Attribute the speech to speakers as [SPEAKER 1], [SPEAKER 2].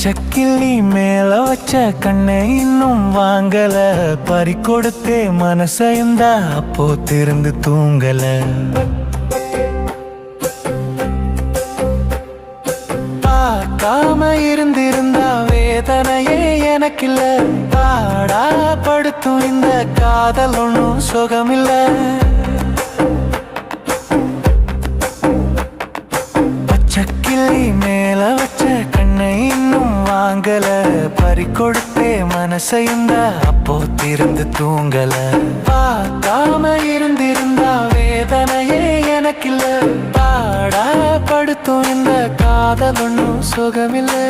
[SPEAKER 1] பச்சைக்கிளி மேல வச்ச கண்ணை இன்னும் வாங்கல, பறி கொடுத்தே மனசைந்தா அப்போ திருந்து தூங்கல. பார்க்காம இருந்திருந்தா வேதனையே எனக்கில்ல, பாடா படுத்தும் இந்த காதல் ஒன்றும் சுகமில்ல. பச்சைக்கிளி மேல வச்ச கண்ணை இன்னும் வாங்கல, பறி கொடுத்தே மனசைந்தா அப்போ திருந்து தூங்கல. பார்க்காம இருந்திருந்தா வேதனையே எனக்கில்ல, பாடா படுத்தும் இந்த காதல் ஒன்றும் சுகமில்லை.